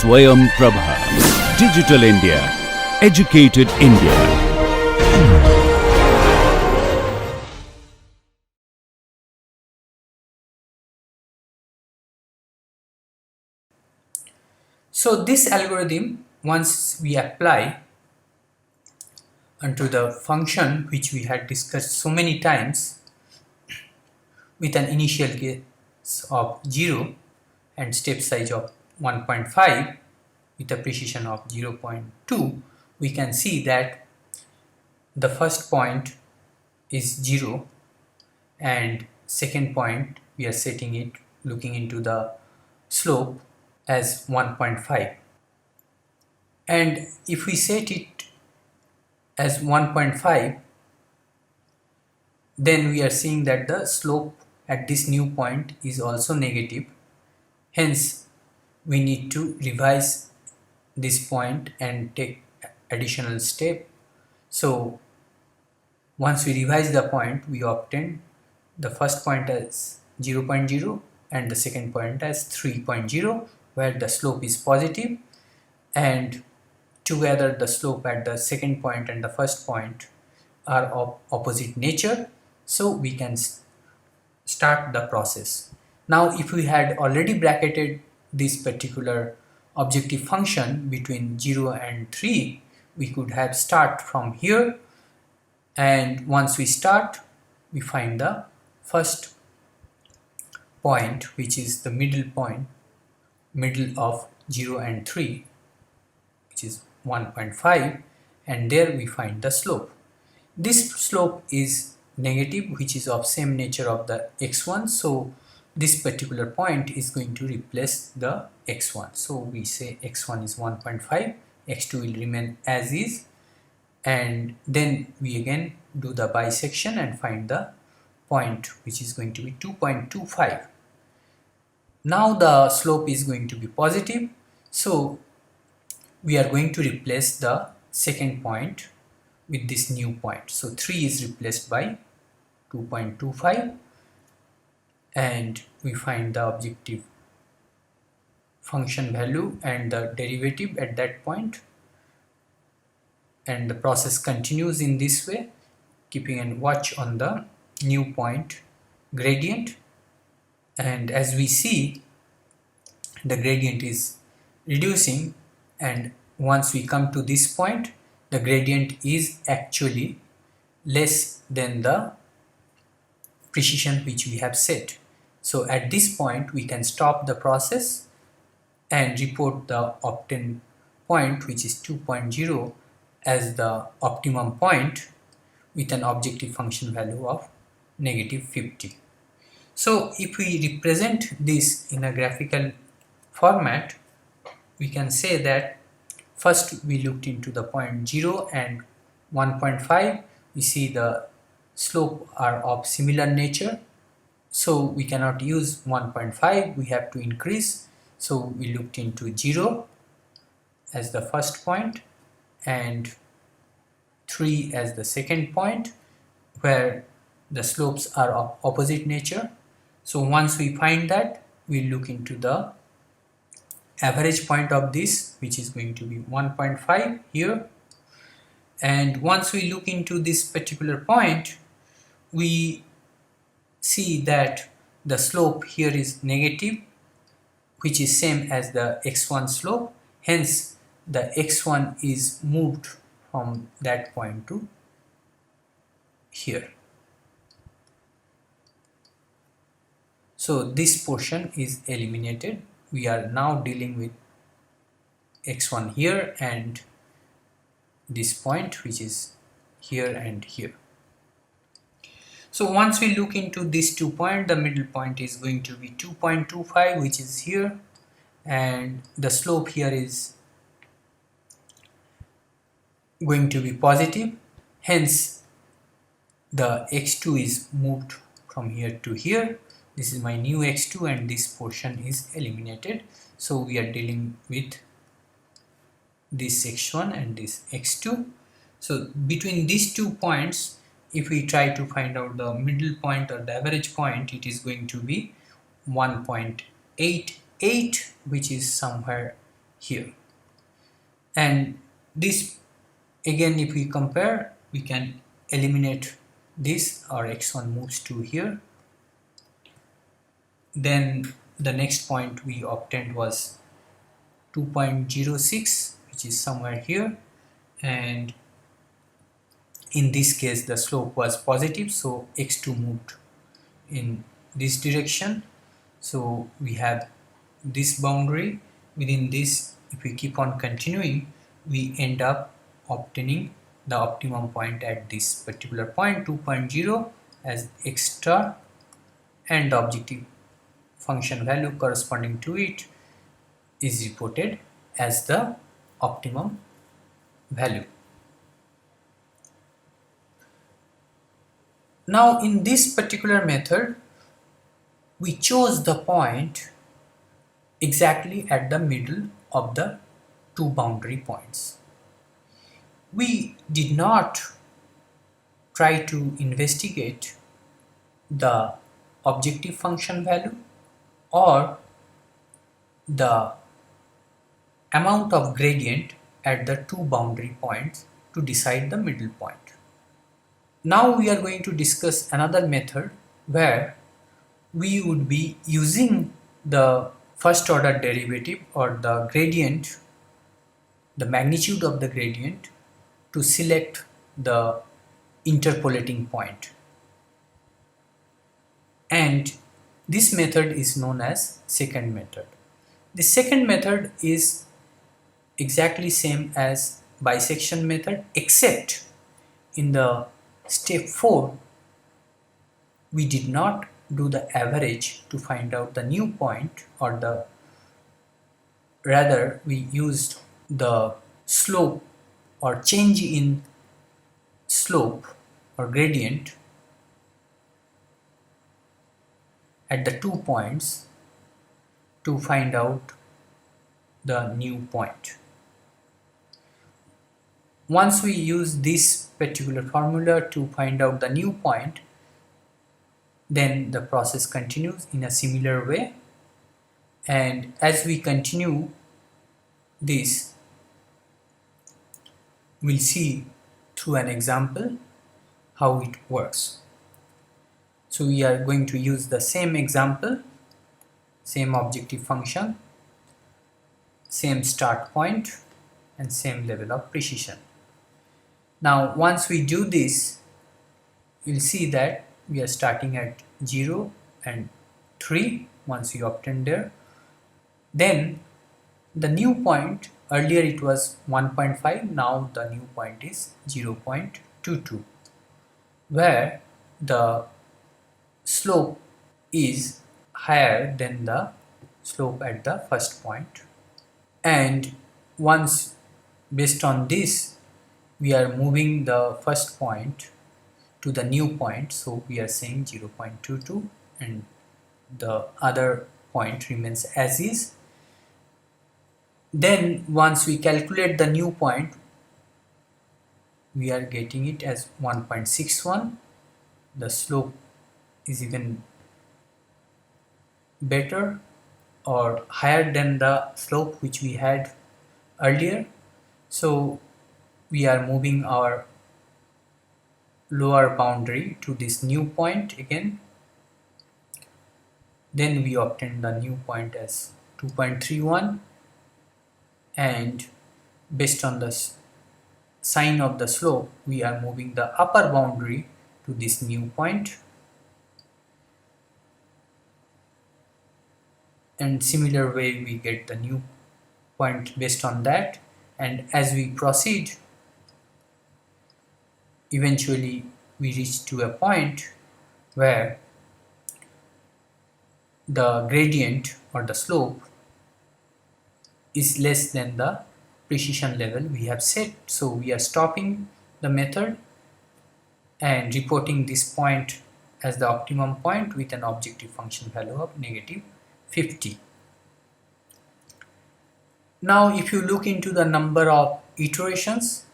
Swayam Prabha. Digital India. Educated India. So this algorithm, once we apply onto the function which we had discussed so many times with an initial case of 0 and step size of 1.5 with a precision of 0.2, we can see that the first point is 0 and second point we are setting it looking into the slope as 1.5, and if we set it as 1.5, then we are seeing that the slope at this new point is also negative. Hence we need to revise this point and take additional step. So once we revise the point, we obtain the first point as 0.0 and the second point as 3.0, where the slope is positive, and together the slope at the second point and the first point are of opposite nature, so we can start the process. Now if we had already bracketed this particular objective function between 0 and 3, we could have start from here, and once we start we find the first point, which is the middle point, middle of 0 and 3, which is 1.5, and there we find the slope. This slope is negative, which is of same nature of the x1, so this particular point is going to replace the x1. So we say x1 is 1.5, x2 will remain as is, and then we again do the bisection and find the point, which is going to be 2.25. Now the slope is going to be positive, so we are going to replace the second point with this new point. So 3 is replaced by 2.25, and we find the objective function value and the derivative at that point, and the process continues in this way, keeping a watch on the new point gradient. And as we see, the gradient is reducing, and once we come to this point, the gradient is actually less than the precision which we have set. So at this point we can stop the process and report the obtained point, which is 2.0, as the optimum point with an objective function value of -50. So if we represent this in a graphical format, we can say that first we looked into the point 0 and 1.5. We see the slope are of similar nature, so we cannot use 1.5, we have to increase. So we looked into 0 as the first point and 3 as the second point, where the slopes are of opposite nature. So once we find that, we look into the average point of this, which is going to be 1.5 here, and once we look into this particular point, we see that the slope here is negative, which is same as the x1 slope. Hence the x1 is moved from that point to here. So this portion is eliminated. We are now dealing with x1 here and this point, which is here and here. So once we look into these 2 points, the middle point is going to be 2.25, which is here, and the slope here is going to be positive. Hence the x2 is moved from here to here. This is my new x2 and this portion is eliminated. So we are dealing with this x1 and this x2. So between these 2 points, if we try to find out the middle point or the average point, it is going to be 1.88, which is somewhere here. And this, again, if we compare, we can eliminate this. Our x1 moves to here. Then the next point we obtained was 2.06, which is somewhere here, and in this case the slope was positive, so x2 moved in this direction. So we have this boundary. Within this, if we keep on continuing, we end up obtaining the optimum point at this particular point, 2.0 as x star, and the objective function value corresponding to it is reported as the optimum value. Now in this particular method, we chose the point exactly at the middle of the two boundary points. We did not try to investigate the objective function value or the amount of gradient at the two boundary points to decide the middle point. Now we are going to discuss another method where we would be using the first order derivative or the gradient, the magnitude of the gradient, to select the interpolating point. And this method is known as secant method. The secant method is exactly same as bisection method, except in the step 4 we did not do the average to find out the new point, or the rather we used the slope or change in slope or gradient at the 2 points to find out the new point. Once we use this particular formula to find out the new point, then the process continues in a similar way, and as we continue this, we'll see through an example how it works. So we are going to use the same example, same objective function, same start point, and same level of precision. Now once we do this, you'll see that we are starting at 0 and 3 once we obtain there. Then the new point, earlier it was 1.5, now the new point is 0.22, where the slope is higher than the slope at the first point. And once, based on this, we are moving the first point to the new point, so we are saying 0.22, and the other point remains as is. Then once we calculate the new point, we are getting it as 1.61. the slope is even better or higher than the slope which we had earlier, so we are moving our lower boundary to this new point again. Then we obtain the new point as 2.31, and based on the sign of the slope, we are moving the upper boundary to this new point, and similar way we get the new point based on that. And as we proceed, eventually we reach to a point where the gradient or the slope is less than the precision level we have set. So we are stopping the method and reporting this point as the optimum point with an objective function value of -50. Now if you look into the number of iterations,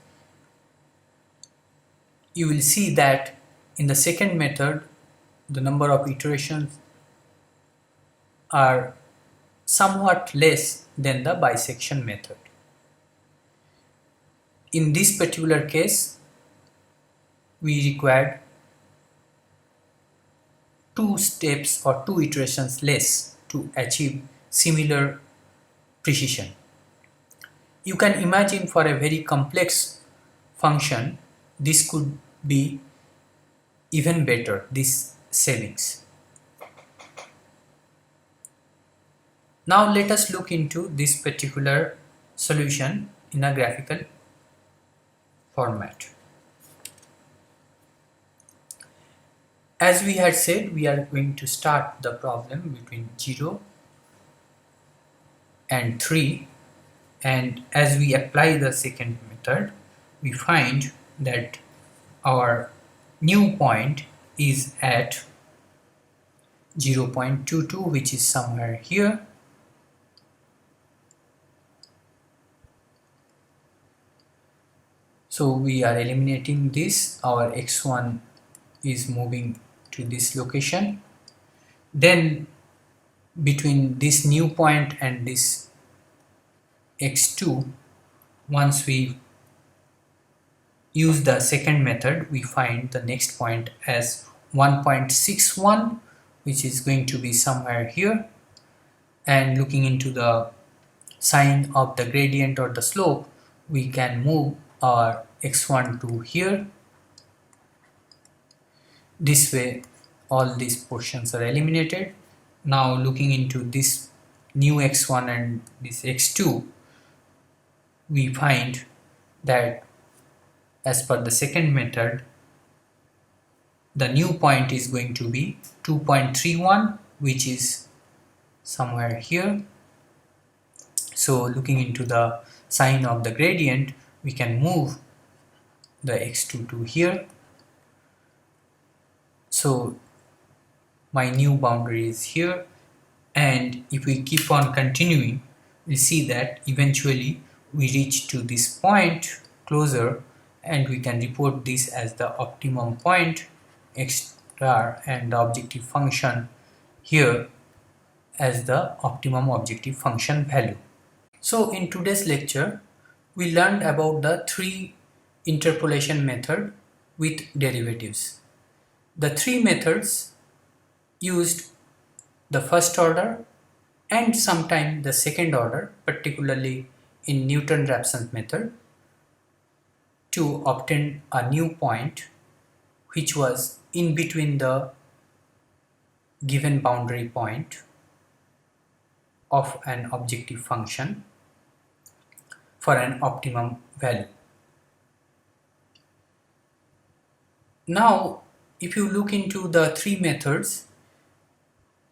you will see that in the second method the number of iterations are somewhat less than the bisection method. In this particular case, we required 2 steps or 2 iterations less to achieve similar precision. You can imagine for a very complex function, this could be even better, this savings. Now let us look into this particular solution in a graphical format. As we had said, we are going to start the problem between 0 and 3, and as we apply the secant method, we find that our new point is at 0.22, which is somewhere here. So we are eliminating this, our x1 is moving to this location. Then between this new point and this x2, once we use the second method, we find the next point as 1.61, which is going to be somewhere here. And looking into the sign of the gradient or the slope, we can move our x1 to here. This way all these portions are eliminated. Now looking into this new x1 and this x2, we find that as per the second method, the new point is going to be 2.31, which is somewhere here. So looking into the sign of the gradient, we can move the x2 to here. So my new boundary is here, and if we keep on continuing, we see that eventually we reach to this point closer, and we can report this as the optimum point x star and the objective function here as the optimum objective function value. So in today's lecture, we learned about the 3 interpolation method with derivatives. The 3 methods used the first order and sometimes the second order, particularly in Newton-Raphson method, to obtain a new point which was in between the given boundary point of an objective function for an optimum value. Now, if you look into the 3 methods,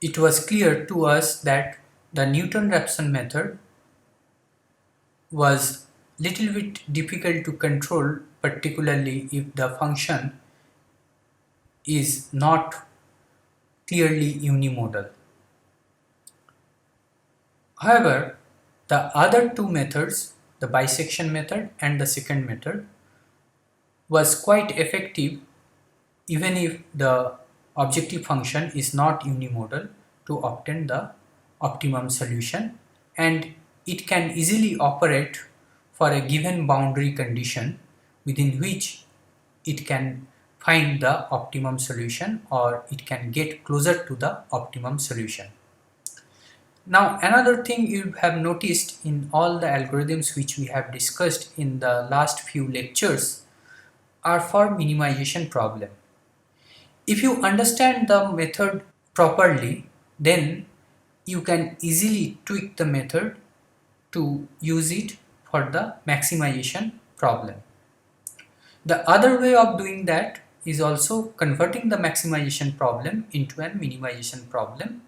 it was clear to us that the Newton-Raphson method was little bit difficult to control, particularly if the function is not clearly unimodal. However, the other 2 methods, the bisection method and the secant method, was quite effective even if the objective function is not unimodal to obtain the optimum solution, and it can easily operate for a given boundary condition within which it can find the optimum solution, or it can get closer to the optimum solution. Now another thing you have noticed in all the algorithms which we have discussed in the last few lectures are for minimization problem. If you understand the method properly, then you can easily tweak the method to use it for the maximization problem. The other way of doing that is also converting the maximization problem into a minimization problem,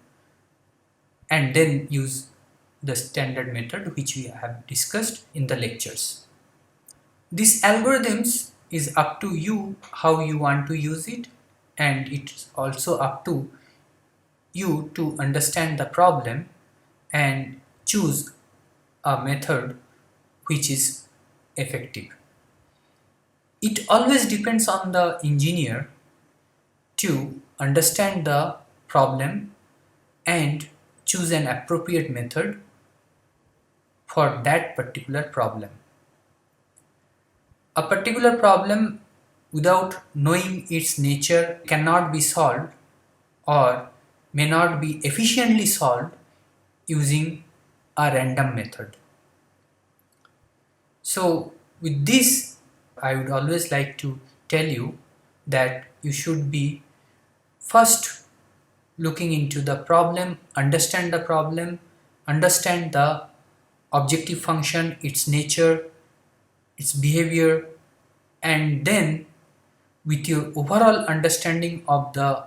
and then use the standard method which we have discussed in the lectures. These algorithms is up to you how you want to use it, and it's also up to you to understand the problem and choose a method which is effective. It always depends on the engineer to understand the problem and choose an appropriate method for that particular problem. A particular problem without knowing its nature cannot be solved or may not be efficiently solved using a random method. So with this, I would always like to tell you that you should be first looking into the problem, understand the objective function, its nature, its behavior, and then with your overall understanding of the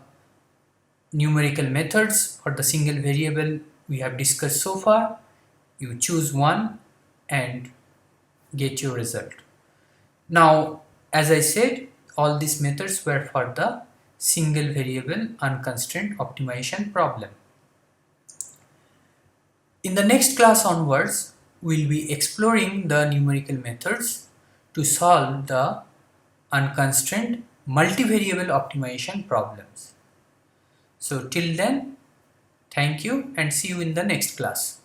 numerical methods for the single variable we have discussed so far, you choose one and get your result. Now, as I said, all these methods were for the single variable unconstrained optimization problem. In the next class onwards, we'll be exploring the numerical methods to solve the unconstrained multivariable optimization problems. So till then, thank you and see you in the next class.